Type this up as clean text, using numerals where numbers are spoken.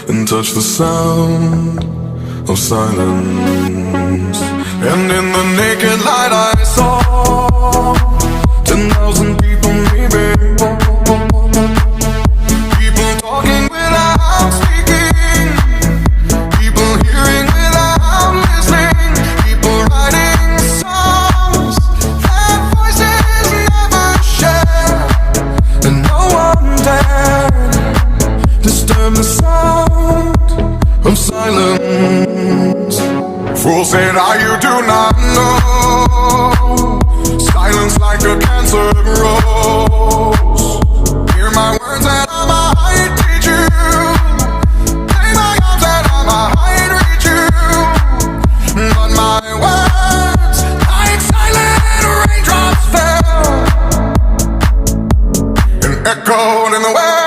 and touch the sound of silence. And in the naked light I saw 10,000 people, maybe. People talking without speaking, people hearing without listening, people writing songs that voices never share, and no one dared disturb the sound of silence. Fool said, you do not know. Silence like a cancer grows.